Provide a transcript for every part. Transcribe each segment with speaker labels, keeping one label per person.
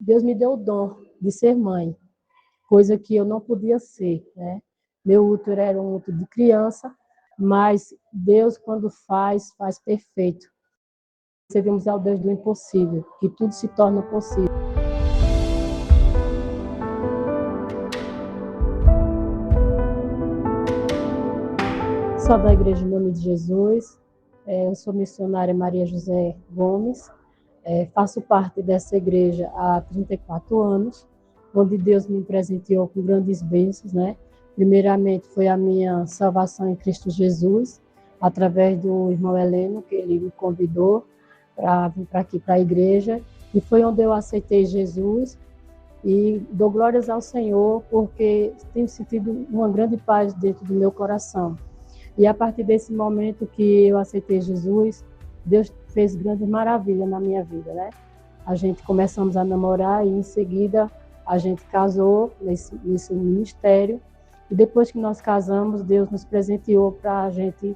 Speaker 1: Deus me deu o dom de ser mãe, coisa que eu não podia ser, né? Meu útero era um útero de criança, mas Deus, quando faz, faz perfeito. Servimos ao Deus do impossível, que tudo se torna possível. Sou da Igreja em Nome de Jesus, eu sou missionária Maria José Gomes, faço parte dessa igreja há 34 anos, onde Deus me presenteou com grandes bênçãos, né? Primeiramente foi a minha salvação em Cristo Jesus, através do irmão Heleno, que ele me convidou para vir para aqui, para a igreja, e foi onde eu aceitei Jesus, e dou glórias ao Senhor, porque tenho sentido uma grande paz dentro do meu coração. E a partir desse momento que eu aceitei Jesus, Deus fez grandes maravilhas na minha vida, né? A gente começamos a namorar e em seguida a gente casou nesse ministério. E depois que nós casamos, Deus nos presenteou para a gente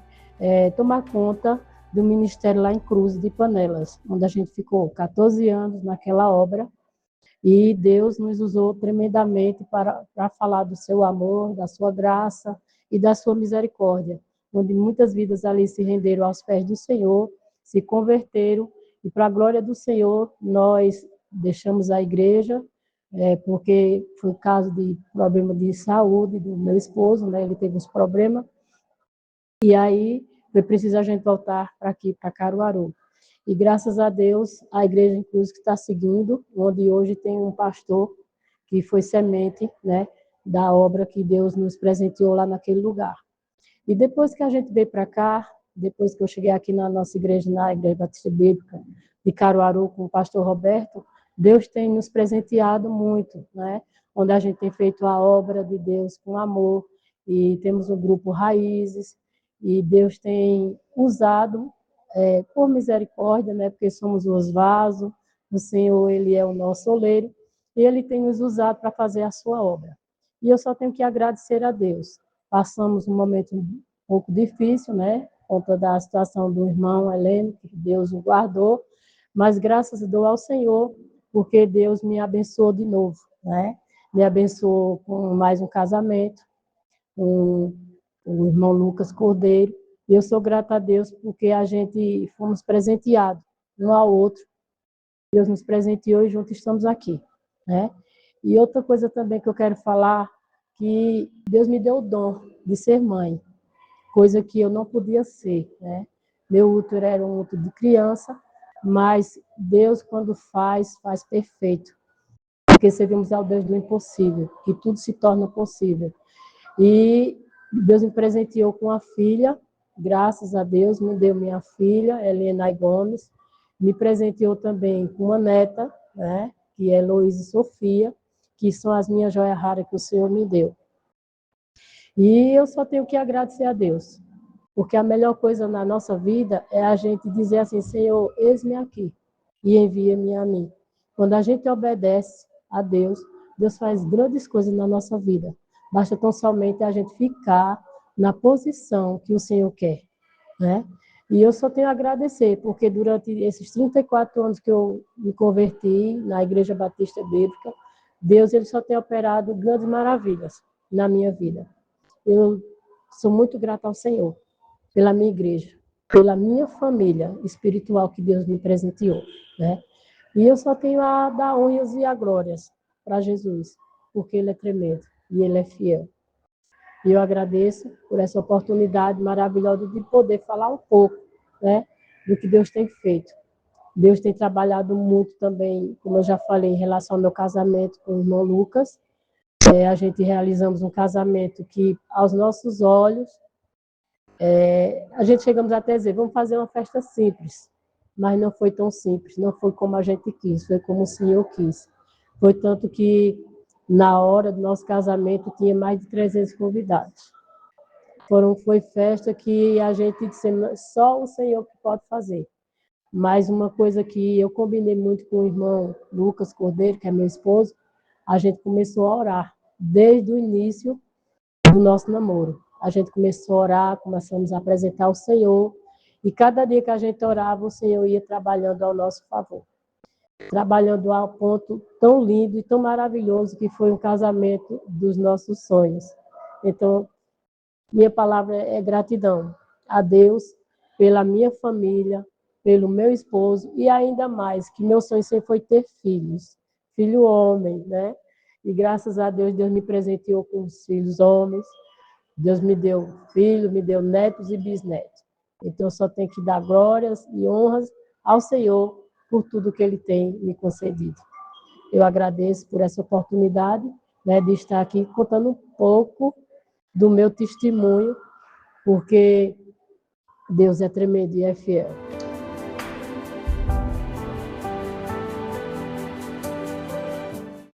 Speaker 1: tomar conta do ministério lá em Cruz de Panelas, onde a gente ficou 14 anos naquela obra. E Deus nos usou tremendamente para falar do seu amor, da sua graça e da sua misericórdia, onde muitas vidas ali se renderam aos pés do Senhor, se converteram, e para a glória do Senhor, nós deixamos a igreja, porque foi caso de problema de saúde do meu esposo, né? Ele teve uns problemas, e aí foi preciso a gente voltar para aqui, para Caruaru. E graças a Deus, a igreja em Cruz que está seguindo, onde hoje tem um pastor que foi semente, né, da obra que Deus nos presenteou lá naquele lugar. E depois que a gente veio para cá, depois que eu cheguei aqui na nossa igreja, na Igreja Batista Bíblica de Caruaru, com o pastor Roberto, Deus tem nos presenteado muito, né? Onde a gente tem feito a obra de Deus com amor, e temos o grupo Raízes, e Deus tem usado por misericórdia, né? Porque somos os vasos, o Senhor, Ele é o nosso oleiro, e Ele tem nos usado para fazer a sua obra. E eu só tenho que agradecer a Deus. Passamos um momento um pouco difícil, né? Por conta da situação do irmão Heleno, que Deus o guardou, mas graças dou ao Senhor, porque Deus me abençoou de novo, né? Me abençoou com mais um casamento, com o irmão Lucas Cordeiro, e eu sou grata a Deus porque a gente fomos presenteados um ao outro. Deus nos presenteou e juntos estamos aqui, né? E outra coisa também que eu quero falar, que Deus me deu o dom de ser mãe, coisa que eu não podia ser, né? Meu útero era um útero de criança, mas Deus, quando faz, faz perfeito. Porque servimos ao Deus do impossível, que tudo se torna possível. E Deus me presenteou com uma filha, graças a Deus, me deu minha filha, Helena Gomes, me presenteou também com uma neta, né, que é Heloísa Sofia, que são as minhas joias raras que o Senhor me deu. E eu só tenho que agradecer a Deus, porque a melhor coisa na nossa vida é a gente dizer assim, Senhor, eis-me aqui e envia-me a mim. Quando a gente obedece a Deus, Deus faz grandes coisas na nossa vida. Basta tão somente a gente ficar na posição que o Senhor quer, né? E eu só tenho a agradecer, porque durante esses 34 anos que eu me converti na Igreja Batista Bíblica, Deus ele só tem operado grandes maravilhas na minha vida. Eu sou muito grata ao Senhor, pela minha igreja, pela minha família espiritual que Deus me presenteou, né? E eu só tenho a dar honras e a glórias para Jesus, porque Ele é tremendo e Ele é fiel. E eu agradeço por essa oportunidade maravilhosa de poder falar um pouco, né, do que Deus tem feito. Deus tem trabalhado muito também, como eu já falei, em relação ao meu casamento com o irmão Lucas. A gente realizamos um casamento que, aos nossos olhos, a gente chegamos até a dizer, vamos fazer uma festa simples, mas não foi tão simples, não foi como a gente quis, foi como o Senhor quis. Foi tanto que, na hora do nosso casamento, tinha mais de 300 convidados. Foi festa que a gente disse, só o Senhor que pode fazer. Mas uma coisa que eu combinei muito com o irmão Lucas Cordeiro, que é meu esposo, a gente começou a orar, desde o início do nosso namoro. A gente começou a orar, começamos a apresentar ao Senhor, e cada dia que a gente orava, o Senhor ia trabalhando ao nosso favor. trabalhando a ponto tão lindo e tão maravilhoso que foi um casamento dos nossos sonhos. Então, minha palavra é gratidão a Deus pela minha família, pelo meu esposo e ainda mais, que meu sonho sempre foi ter filhos, filho homem, né? E graças a Deus, Deus me presenteou com os filhos homens, Deus me deu filho, me deu netos e bisnetos. Então, eu só tenho que dar glórias e honras ao Senhor por tudo que Ele tem me concedido. Eu agradeço por essa oportunidade, né, de estar aqui contando um pouco do meu testemunho, porque Deus é tremendo e é fiel.